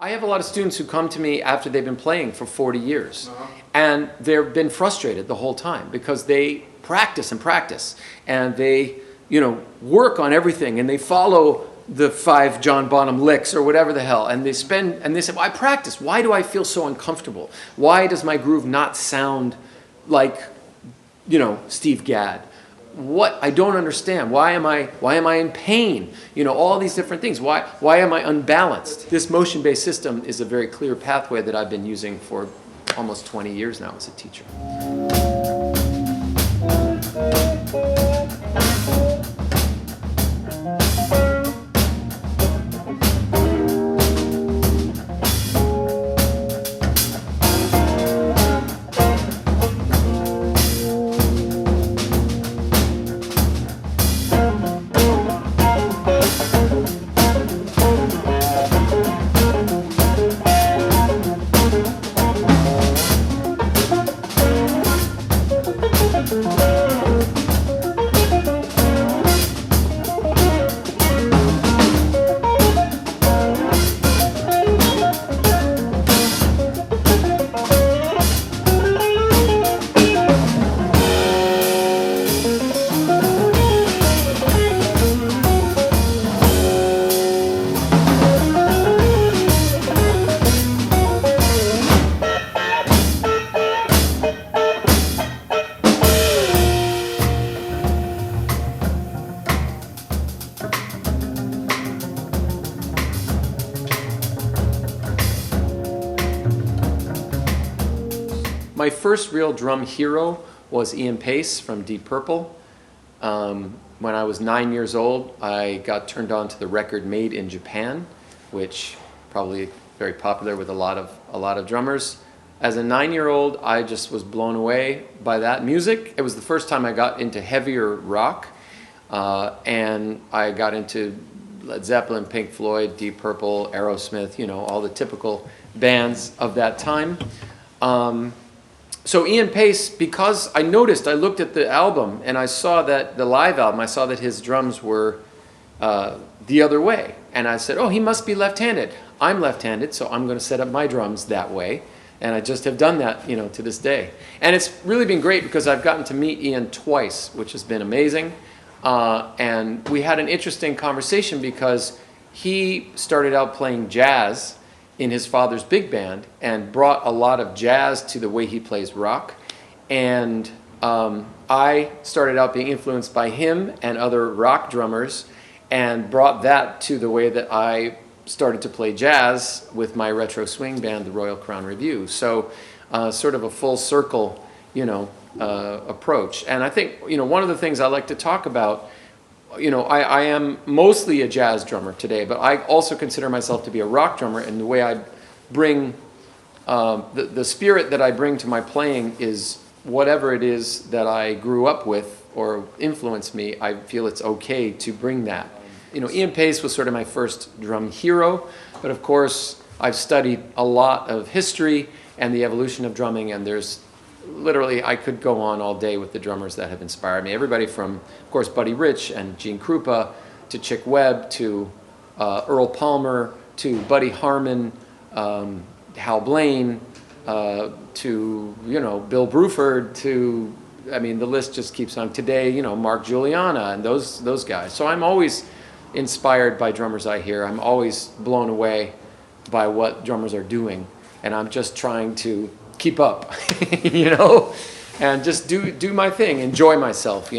I have a lot of students who come to me after they've been playing for 40 years. And they've been frustrated the whole time because they practice and practice. And they, work on everything. And they follow the 5 John Bonham licks or whatever the hell. And they say, well, I practice. Why do I feel so uncomfortable? Why does my groove not sound like, Steve Gadd? What I don't understand. Why am I in pain? All these different things. Why am I unbalanced? This motion-based system is a very clear pathway that I've been using for almost 20 years now as a teacher. My first real drum hero was Ian Paice from Deep Purple. When I was 9 years old, I got turned on to the record Made in Japan, which probably very popular with a lot of drummers. As a 9-year-old, I just was blown away by that music. It was the first time I got into heavier rock, and I got into Led Zeppelin, Pink Floyd, Deep Purple, Aerosmith, all the typical bands of that time. So Ian Paice, because I looked at the album and I saw that the live album, I saw that his drums were the other way. And I said, oh, he must be left-handed. I'm left-handed, so I'm going to set up my drums that way. And I just have done that, to this day. And it's really been great because I've gotten to meet Ian twice, which has been amazing. And we had an interesting conversation because he started out playing jazz in his father's big band and brought a lot of jazz to the way he plays rock. And I started out being influenced by him and other rock drummers and brought that to the way that I started to play jazz with my retro swing band, the Royal Crown Revue. So sort of a full circle, approach. And I think, one of the things I like to talk about, I am mostly a jazz drummer today, but I also consider myself to be a rock drummer, and the way I bring, the spirit that I bring to my playing is whatever it is that I grew up with or influenced me, I feel it's okay to bring that. Ian Paice was sort of my first drum hero, but of course I've studied a lot of history and the evolution of drumming, and there's literally, I could go on all day with the drummers that have inspired me. Everybody from, of course, Buddy Rich and Gene Krupa, to Chick Webb, to Earl Palmer, to Buddy Harmon, Hal Blaine, to, Bill Bruford, to, the list just keeps on. Today, Mark Juliana and those guys. So I'm always inspired by drummers I hear. I'm always blown away by what drummers are doing. And I'm just trying to keep up, and just do my thing, enjoy myself,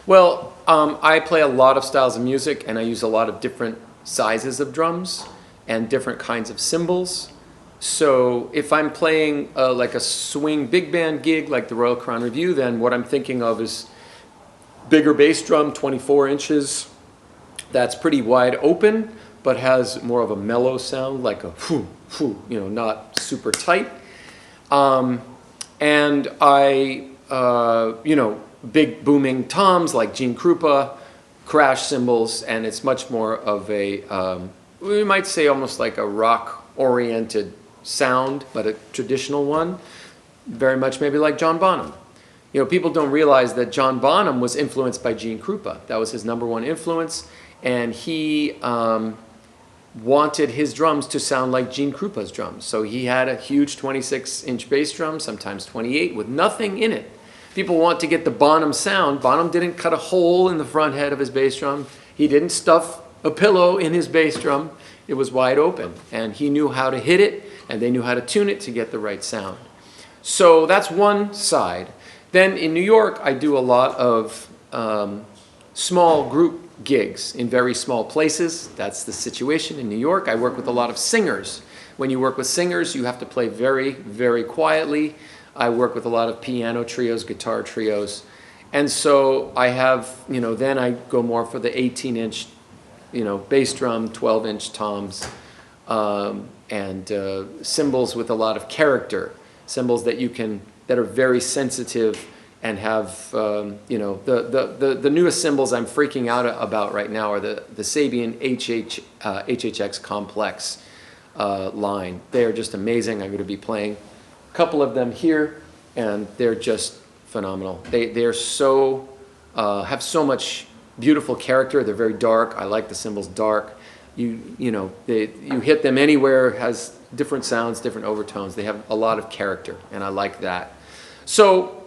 Well, I play a lot of styles of music, and I use a lot of different sizes of drums and different kinds of cymbals. So if I'm playing like a swing big band gig like the Royal Crown Revue, then what I'm thinking of is bigger bass drum, 24 inches. That's pretty wide open, but has more of a mellow sound, like a whoo, whoo, not super tight. And I, big booming toms like Gene Krupa, crash cymbals, and it's much more of a, we might say almost like a rock-oriented sound, but a traditional one, very much maybe like John Bonham. You know, people don't realize that John Bonham was influenced by Gene Krupa. That was his #1 influence, and he wanted his drums to sound like Gene Krupa's drums. So he had a huge 26-inch bass drum, sometimes 28, with nothing in it. People want to get the Bonham sound. Bonham didn't cut a hole in the front head of his bass drum. He didn't stuff a pillow in his bass drum. It was wide open, and he knew how to hit it, and they knew how to tune it to get the right sound. So that's one side. Then in New York, I do a lot of small group gigs in very small places. That's the situation in New York. I work with a lot of singers. When you work with singers, you have to play very, very quietly. I work with a lot of piano trios, guitar trios. And so I have, you know, then I go more for the 18-inch, you know, bass drum, 12-inch toms, and cymbals with a lot of character, cymbals that that are very sensitive and have, you know, the newest cymbals I'm freaking out about right now are the Sabian HHX Complex line. They are just amazing. I'm going to be playing a couple of them here, and they're just phenomenal. They're so, have so much beautiful character. They're very dark. I like the cymbals dark. You know, you hit them anywhere, has different sounds, different overtones. They have a lot of character, and I like that. So,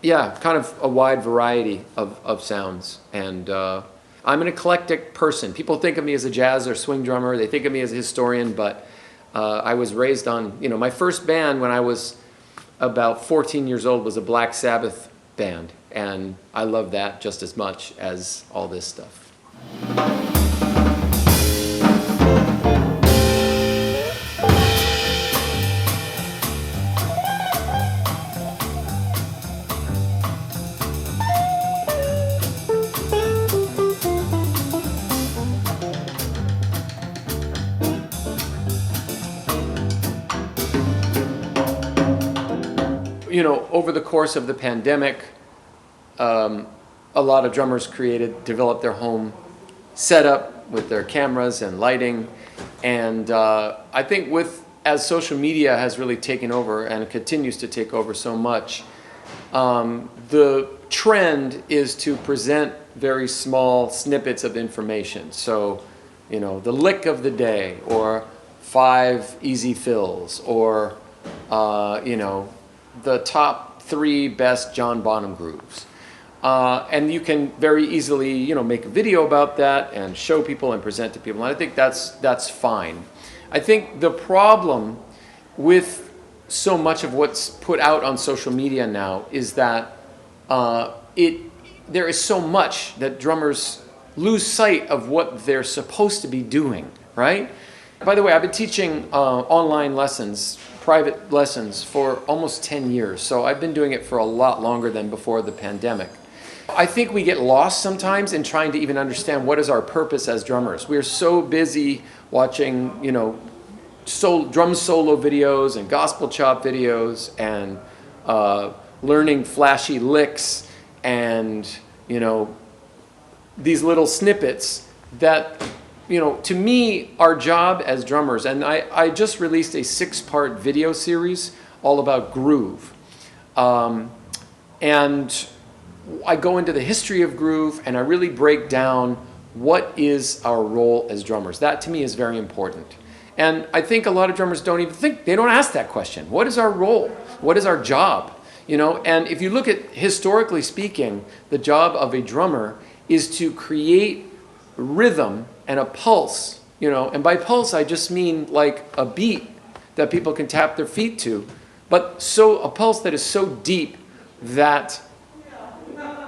yeah, kind of a wide variety of sounds. And I'm an eclectic person. People think of me as a jazz or swing drummer. They think of me as a historian, but I was raised on, you know, my first band when I was about 14 years old was a Black Sabbath band. And I love that just as much as all this stuff. You know, over the course of the pandemic, a lot of drummers developed their home setup with their cameras and lighting. And I think as social media has really taken over and continues to take over so much, the trend is to present very small snippets of information. So, you know, the lick of the day, or 5 easy fills, or, you know, the top 3 best John Bonham grooves. And you can very easily, you know, make a video about that and show people and present to people. And I think that's fine. I think the problem with so much of what's put out on social media now is that there is so much that drummers lose sight of what they're supposed to be doing, right? By the way, I've been teaching online lessons, private lessons, for almost 10 years. So I've been doing it for a lot longer than before the pandemic. I think we get lost sometimes in trying to even understand what is our purpose as drummers. We're so busy watching, you know, drum solo videos and gospel chop videos and learning flashy licks and, you know, these little snippets that, you know, to me, our job as drummers, and I just released a 6-part video series all about groove. And I go into the history of groove, and I really break down what is our role as drummers. That to me is very important. And I think a lot of drummers don't even think, they don't ask that question. What is our role? What is our job? You know, and if you look at, historically speaking, the job of a drummer is to create rhythm and a pulse, you know, and by pulse I just mean like a beat that people can tap their feet to, but so a pulse that is so deep that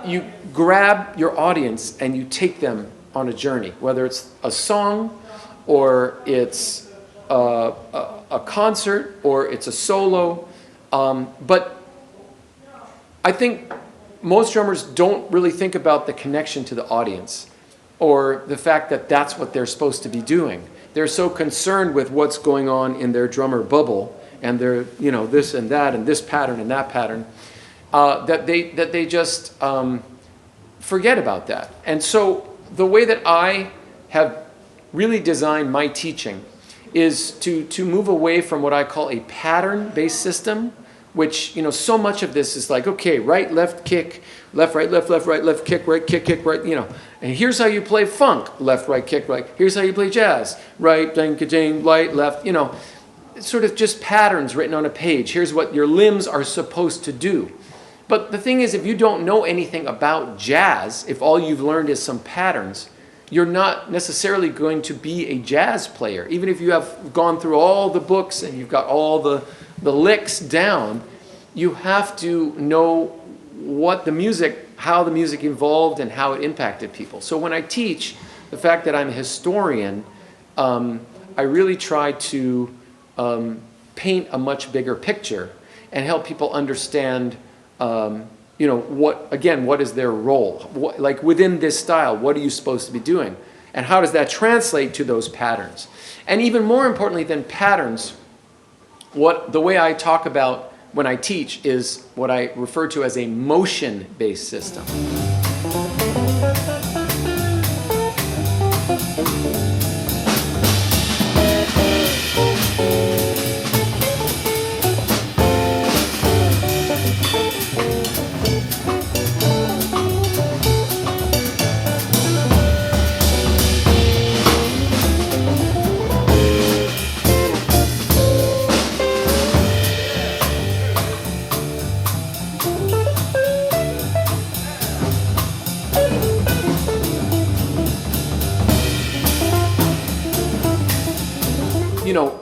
you grab your audience and you take them on a journey, whether it's a song or it's a concert or it's a solo. But I think most drummers don't really think about the connection to the audience or the fact that that's what they're supposed to be doing. They're so concerned with what's going on in their drummer bubble and their, you know, this and that and this pattern and that pattern, that they just forget about that. And so the way that I have really designed my teaching is to move away from what I call a pattern-based system, which, you know, so much of this is like, okay, right, left, kick, left, right, left, kick, right, you know. And here's how you play funk, left, right, kick, right. Here's how you play jazz, right, ding, ding, right, left, you know. It's sort of just patterns written on a page. Here's what your limbs are supposed to do. But the thing is, if you don't know anything about jazz, if all you've learned is some patterns, you're not necessarily going to be a jazz player. Even if you have gone through all the books and you've got all the licks down, you have to know what the music, how the music evolved and how it impacted people. So when I teach, the fact that I'm a historian, I really try to paint a much bigger picture and help people understand, you know, what is their role? Like within this style, what are you supposed to be doing? And how does that translate to those patterns? And even more importantly than patterns, the way I talk about when I teach is what I refer to as a motion-based system. You know,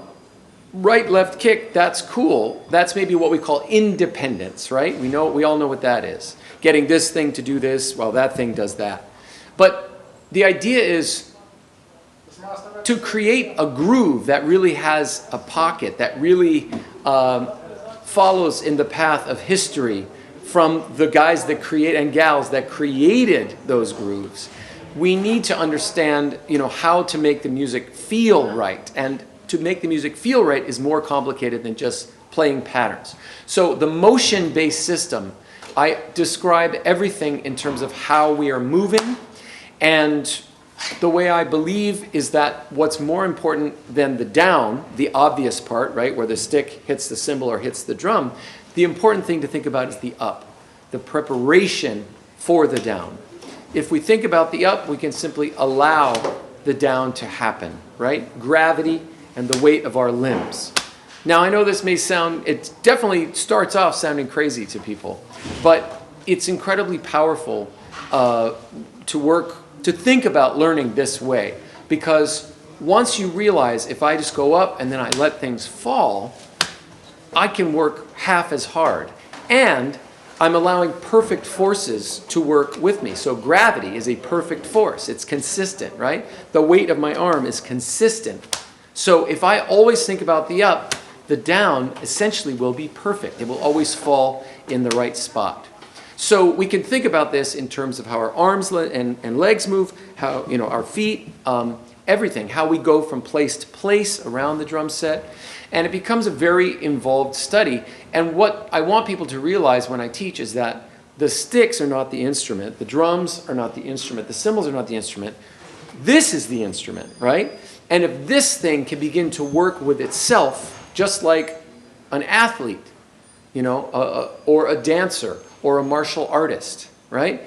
right, left, kick, that's cool. That's maybe what we call independence, right? We all know what that is. Getting this thing to do this, well, that thing does that. But the idea is to create a groove that really has a pocket, that really follows in the path of history from the guys that create and gals that created those grooves. We need to understand, you know, how to make the music feel right. And to make the music feel right is more complicated than just playing patterns. So the motion-based system, I describe everything in terms of how we are moving, and the way I believe is that what's more important than the down, the obvious part, right, where the stick hits the cymbal or hits the drum, the important thing to think about is the up, the preparation for the down. If we think about the up, we can simply allow the down to happen, right? Gravity and the weight of our limbs. Now, I know this may sound, it definitely starts off sounding crazy to people, but it's incredibly powerful to think about learning this way, because once you realize if I just go up and then I let things fall, I can work half as hard, and I'm allowing perfect forces to work with me. So gravity is a perfect force. It's consistent, right? The weight of my arm is consistent. So if I always think about the up, the down essentially will be perfect. It will always fall in the right spot. So we can think about this in terms of how our arms and legs move, how, you know, our feet, everything, how we go from place to place around the drum set. And it becomes a very involved study. And what I want people to realize when I teach is that the sticks are not the instrument, the drums are not the instrument, the cymbals are not the instrument. This is the instrument, right? And if this thing can begin to work with itself, just like an athlete, you know, or a dancer, or a martial artist, right?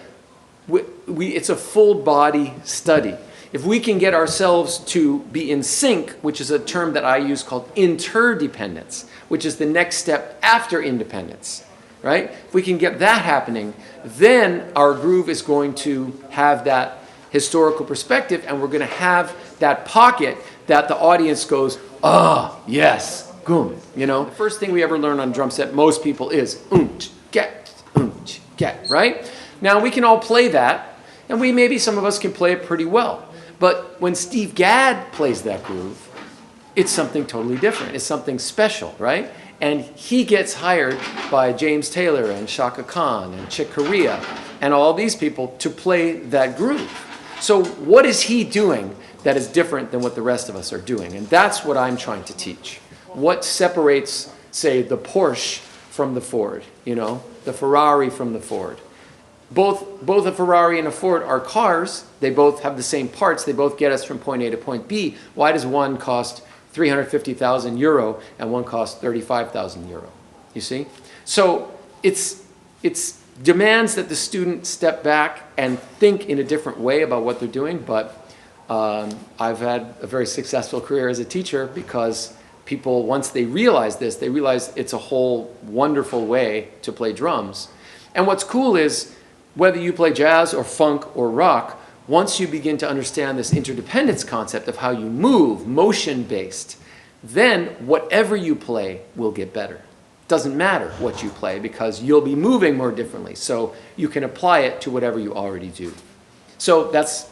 It's a full body study. If we can get ourselves to be in sync, which is a term that I use called interdependence, which is the next step after independence, right? If we can get that happening, then our groove is going to have that historical perspective, and we're going to have that pocket that the audience goes, ah, oh, yes, goom. You know, the first thing we ever learn on drum set, most people, is get, right? Now we can all play that, and maybe some of us can play it pretty well. But when Steve Gadd plays that groove, it's something totally different. It's something special, right? And he gets hired by James Taylor and Chaka Khan and Chick Corea and all these people to play that groove. So what is he doing that is different than what the rest of us are doing? And that's what I'm trying to teach. What separates, say, the Porsche from the Ford, you know, the Ferrari from the Ford? Both a Ferrari and a Ford are cars. They both have the same parts. They both get us from point A to point B. Why does one cost 350,000 euro and one costs 35,000 euro. You see? So it's demands that the student step back and think in a different way about what they're doing, but I've had a very successful career as a teacher because people, once they realize this, they realize it's a whole wonderful way to play drums. And what's cool is, whether you play jazz or funk or rock, once you begin to understand this interdependence concept of how you move, motion-based, then whatever you play will get better. Doesn't matter what you play because you'll be moving more differently. So you can apply it to whatever you already do. So that's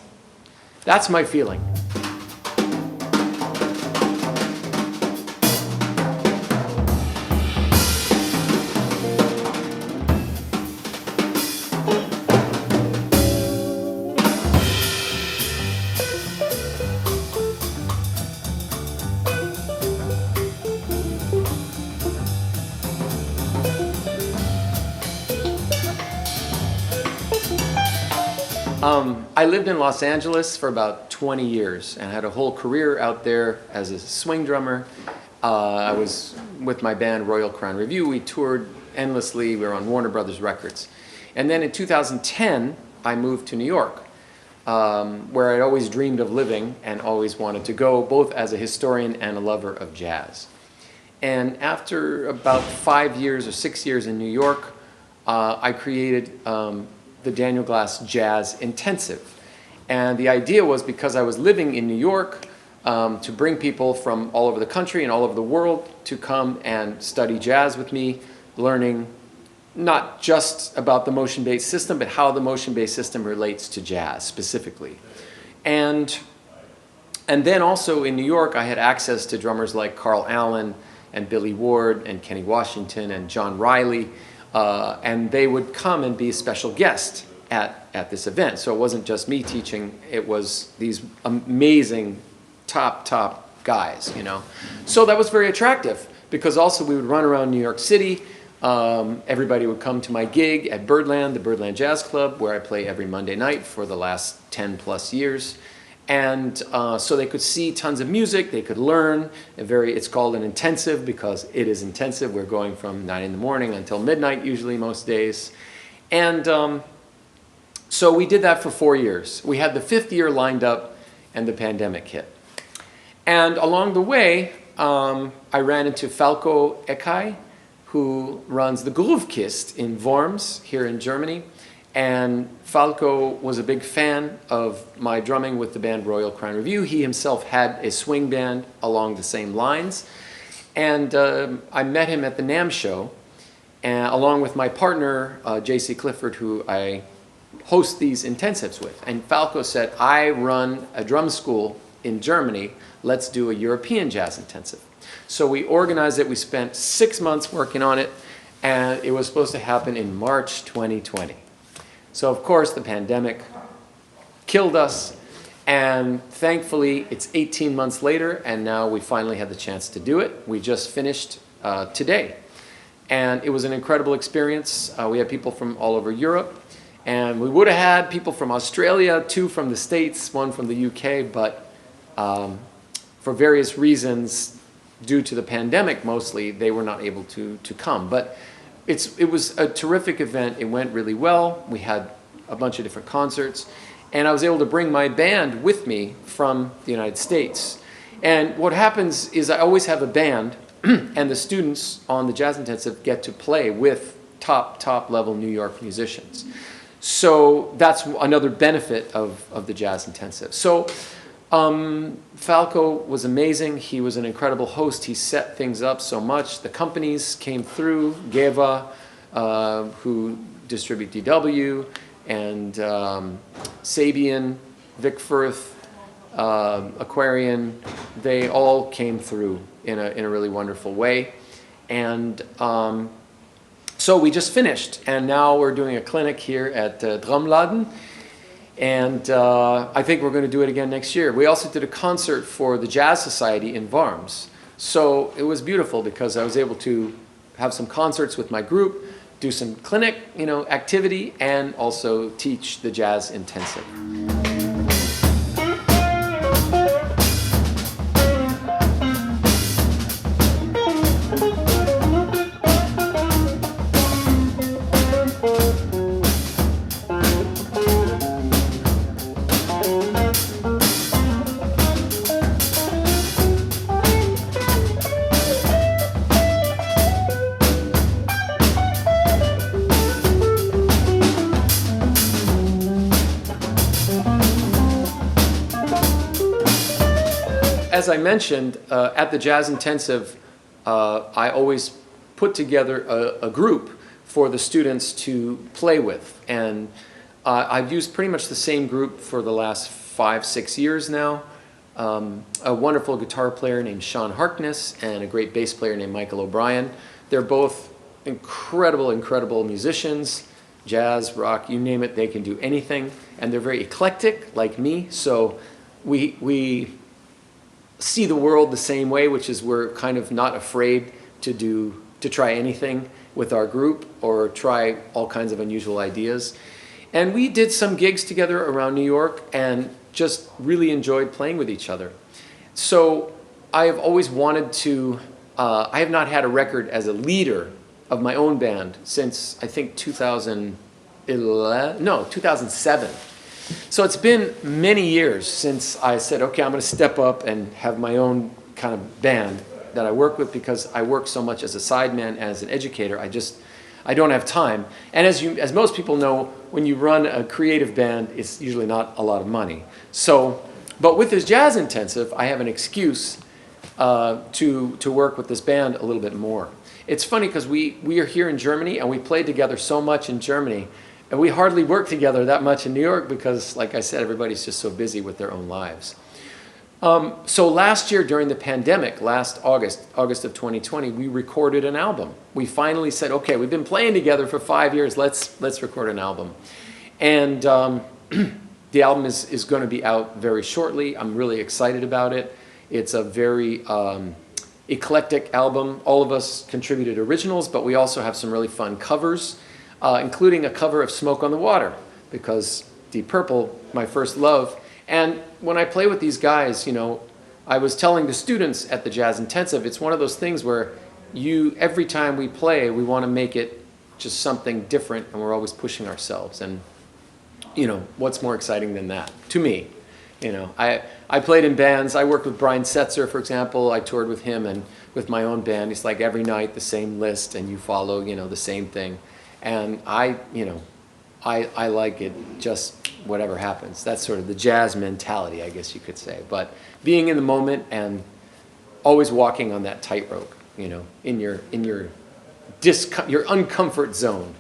my feeling. I lived in Los Angeles for about 20 years and had a whole career out there as a swing drummer. I was with my band Royal Crown Revue. We toured endlessly. We were on Warner Brothers Records. And then in 2010, I moved to New York, where I'd always dreamed of living and always wanted to go, both as a historian and a lover of jazz. And after about 5 years or 6 years in New York, I created the Daniel Glass Jazz Intensive. And the idea was, because I was living in New York, to bring people from all over the country and all over the world to come and study jazz with me, learning not just about the motion-based system, but how the motion-based system relates to jazz specifically. And then also in New York, I had access to drummers like Carl Allen and Billy Ward and Kenny Washington and John Riley, and they would come and be a special guest at this event. So it wasn't just me teaching, it was these amazing top guys, you know. So that was very attractive, because also we would run around New York City. Everybody would come to my gig at Birdland, the Birdland Jazz Club, where I play every Monday night for the last 10 plus years. And so they could see tons of music, they could learn. It's called an intensive because it is intensive. We're going from 9 in the morning until midnight usually most days. And so we did that for 4 years. We had the 5th year lined up and the pandemic hit. And along the way, I ran into Falco Ekai, who runs the Groovekist in Worms here in Germany. And Falco was a big fan of my drumming with the band Royal Crown Revue. He himself had a swing band along the same lines. And I met him at the NAMM show, along with my partner, J.C. Clifford, who I host these intensives with. And Falco said, I run a drum school in Germany. Let's do a European jazz intensive. So we organized it. We spent 6 months working on it. And it was supposed to happen in March 2020. So of course the pandemic killed us, and thankfully it's 18 months later, and now we finally had the chance to do it. We just finished today, and it was an incredible experience. We had people from all over Europe, and we would have had people from Australia, 2 from the States, 1 from the UK, but for various reasons, due to the pandemic mostly, they were not able to come. But it was a terrific event. It went really well. We had a bunch of different concerts, and I was able to bring my band with me from the United States. And what happens is I always have a band, and the students on the Jazz Intensive get to play with top level New York musicians. So that's another benefit of the Jazz Intensive. So Falco was amazing. He was an incredible host. He set things up so much. The companies came through, Geva, who distribute DW, and Sabian, Vic Firth, Aquarian. They all came through in a really wonderful way. And so we just finished, and now we're doing a clinic here at Drumladen. And I think we're going to do it again next year. We also did a concert for the Jazz Society in Worms. So it was beautiful because I was able to have some concerts with my group, do some clinic, activity, and also teach the Jazz Intensive. as I mentioned, at the Jazz Intensive, I always put together a group for the students to play with. And I've used pretty much the same group for the last 5-6 years now. A wonderful guitar player named Sean Harkness and a great bass player named Michael O'Brien. They're both incredible musicians, jazz, rock, you name it, they can do anything. And they're very eclectic, like me, so we see the world the same way, which is we're kind of not afraid to try anything with our group or try all kinds of unusual ideas. And we did some gigs together around New York and just really enjoyed playing with each other. So I have always wanted to, I have not had a record as a leader of my own band since I think 2007. So it's been many years since I said, okay, I'm going to step up and have my own kind of band that I work with, because I work so much as a sideman, as an educator. I don't have time. And as most people know, when you run a creative band, it's usually not a lot of money. So, but with this Jazz Intensive, I have an excuse to work with this band a little bit more. It's funny because we are here in Germany and we played together so much in Germany, and we hardly work together that much in New York because, like I said, everybody's just so busy with their own lives. So last year during the pandemic, last August of 2020, we recorded an album. We finally said, okay, we've been playing together for 5 years, let's record an album. And the album is going to be out very shortly. I'm really excited about it. It's a very eclectic album. All of us contributed originals, but we also have some really fun covers, including a cover of Smoke on the Water, because Deep Purple, my first love. And when I play with these guys, you know, I was telling the students at the Jazz Intensive, it's one of those things where every time we play, we want to make it just something different, and we're always pushing ourselves. And, you know, what's more exciting than that? To me, you know, I played in bands. I worked with Brian Setzer, for example. I toured with him and with my own band. It's like every night the same list, and you follow, you know, the same thing. And I like it just whatever happens. That's sort of the jazz mentality, I guess you could say. But being in the moment and always walking on that tightrope, you know, in your uncomfort zone.